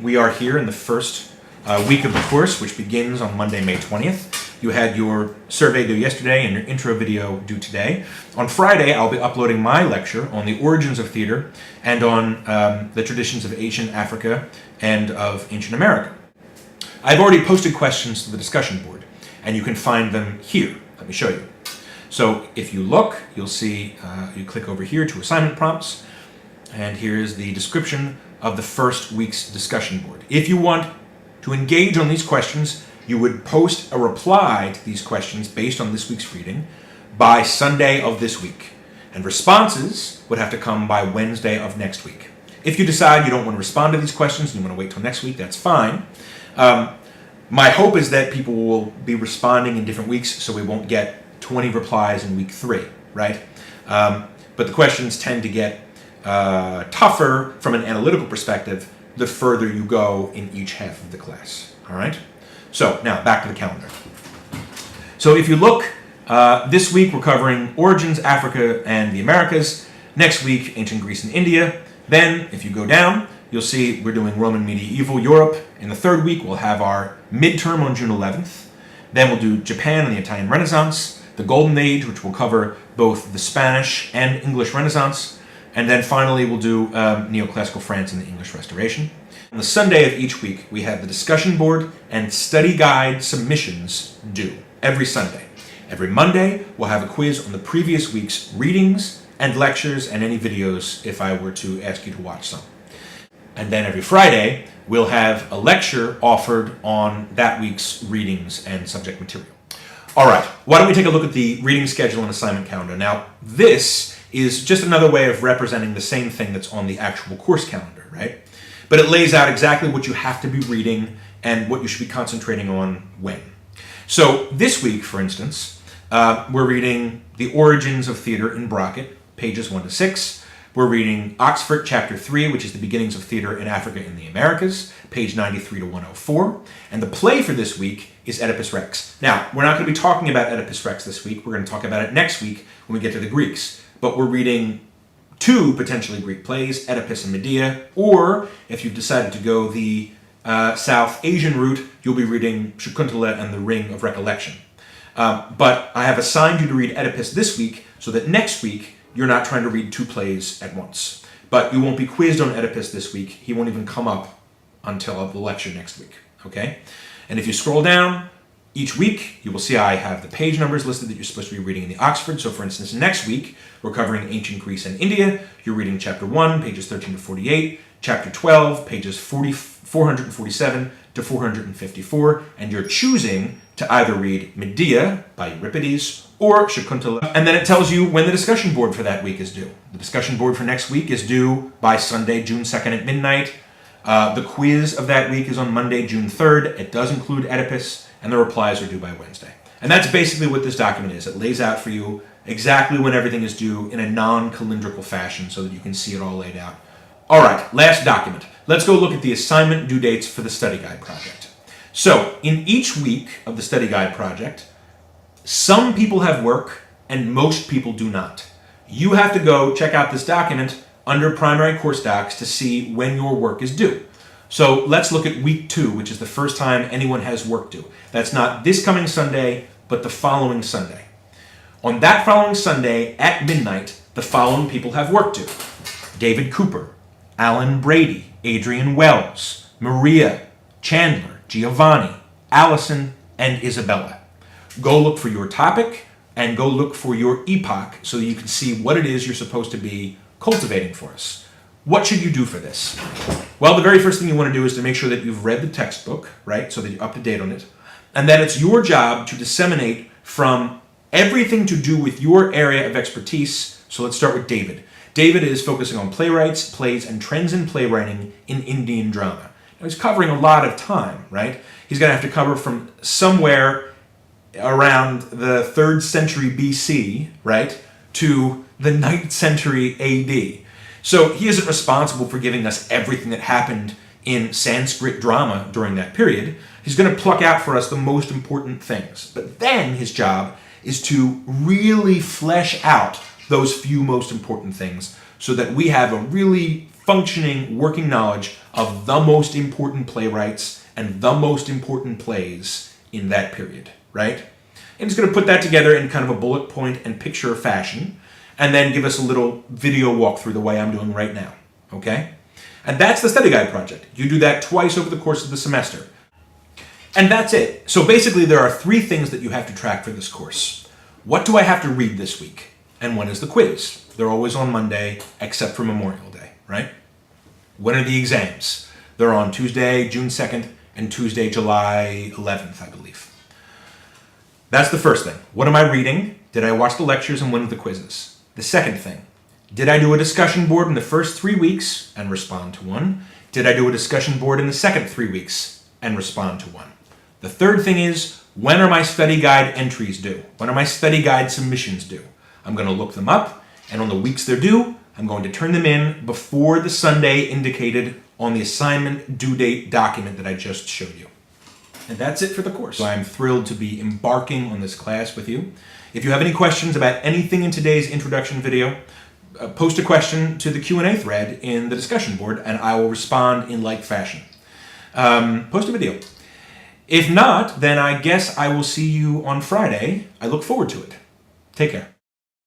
we are here in the first week of the course, which begins on Monday, May 20th. You had your survey due yesterday and your intro video due today. On Friday, I'll be uploading my lecture on the origins of theater and on the traditions of Asian Africa and of ancient America. I've already posted questions to the discussion board, and you can find them here. Let me show you. So if you look, you'll see, you click over here to assignment prompts, and here's the description of the first week's discussion board. If you want to engage on these questions, you would post a reply to these questions based on this week's reading by Sunday of this week. And responses would have to come by Wednesday of next week. If you decide you don't want to respond to these questions and you want to wait till next week, that's fine. My hope is that people will be responding in different weeks so we won't get 20 replies in week 3, right? But the questions tend to get tougher from an analytical perspective the further you go in each half of the class, all right? So now back to the calendar. So if you look, this week we're covering origins, Africa, and the Americas. Next week, ancient Greece and India. Then, if you go down, you'll see we're doing Roman medieval Europe. In the third week, we'll have our midterm on June 11th. Then we'll do Japan and the Italian Renaissance, the Golden Age, which will cover both the Spanish and English Renaissance. And then finally, we'll do Neoclassical France and the English Restoration. On the Sunday of each week, we have the discussion board and study guide submissions due every Sunday. Every Monday, we'll have a quiz on the previous week's readings and lectures and any videos if I were to ask you to watch some. And then every Friday, we'll have a lecture offered on that week's readings and subject material. All right, why don't we take a look at the reading schedule and assignment calendar. Now, this is just another way of representing the same thing that's on the actual course calendar, right? But it lays out exactly what you have to be reading and what you should be concentrating on when. So this week, for instance, we're reading The Origins of Theater in Brockett, pages 1 to 6. We're reading Oxford, chapter 3, which is the beginnings of theater in Africa and the Americas, page 93 to 104. And the play for this week is Oedipus Rex. Now, we're not going to be talking about Oedipus Rex this week. We're going to talk about it next week when we get to the Greeks. But we're reading 2 potentially Greek plays, Oedipus and Medea, or if you've decided to go the South Asian route, you'll be reading Shakuntala and the Ring of Recollection. But I have assigned you to read Oedipus this week so that next week you're not trying to read 2 plays at once. But you won't be quizzed on Oedipus this week. He won't even come up until the lecture next week, okay? And if you scroll down, each week, you will see I have the page numbers listed that you're supposed to be reading in the Oxford. So for instance, next week, we're covering ancient Greece and India. You're reading chapter 1, pages 13 to 48, chapter 12, pages 447 to 454, and you're choosing to either read Medea by Euripides or Shakuntala. And then it tells you when the discussion board for that week is due. The discussion board for next week is due by Sunday, June 2nd at midnight. The quiz of that week is on Monday, June 3rd. It does include Oedipus, and the replies are due by Wednesday. And that's basically what this document is. It lays out for you exactly when everything is due in a non-calendrical fashion so that you can see it all laid out. All right, last document. Let's go look at the assignment due dates for the study guide project. So in each week of the study guide project, some people have work and most people do not. You have to go check out this document under primary course docs to see when your work is due. So let's look at week 2, which is the first time anyone has work due. That's not this coming Sunday, but the following Sunday. On that following Sunday at midnight, the following people have work due: David Cooper, Alan Brady, Adrian Wells, Maria, Chandler, Giovanni, Allison, and Isabella. Go look for your topic and go look for your epoch so that you can see what it is you're supposed to be cultivating for us. What should you do for this? Well, the very first thing you want to do is to make sure that you've read the textbook, right, so that you're up to date on it. And then it's your job to disseminate from everything to do with your area of expertise. So let's start with David. David is focusing on playwrights, plays, and trends in playwriting in Indian drama. Now, he's covering a lot of time, right? He's going to have to cover from somewhere around the 3rd century BC, right, to the 9th century AD. So he isn't responsible for giving us everything that happened in Sanskrit drama during that period. He's going to pluck out for us the most important things. But then his job is to really flesh out those few most important things so that we have a really functioning, working knowledge of the most important playwrights and the most important plays in that period, right? And it's going to put that together in kind of a bullet point and picture fashion, and then give us a little video walkthrough the way I'm doing right now, okay? And that's the study guide project. You do that twice over the course of the semester. And that's it. So basically there are 3 things that you have to track for this course. What do I have to read this week? And when is the quiz? They're always on Monday, except for Memorial Day, right? When are the exams? They're on Tuesday, June 2nd, and Tuesday, July 11th, I believe. That's the first thing. What am I reading? Did I watch the lectures and when are the quizzes? The second thing, did I do a discussion board in the first 3 weeks and respond to one? Did I do a discussion board in the second 3 weeks and respond to one? The third thing is, when are my study guide entries due? When are my study guide submissions due? I'm going to look them up, and on the weeks they're due, I'm going to turn them in before the Sunday indicated on the assignment due date document that I just showed you. And that's it for the course. So I'm thrilled to be embarking on this class with you. If you have any questions about anything in today's introduction video, post a question to the Q&A thread in the discussion board, and I will respond in like fashion. Post a video. If not, then I guess I will see you on Friday. I look forward to it. Take care.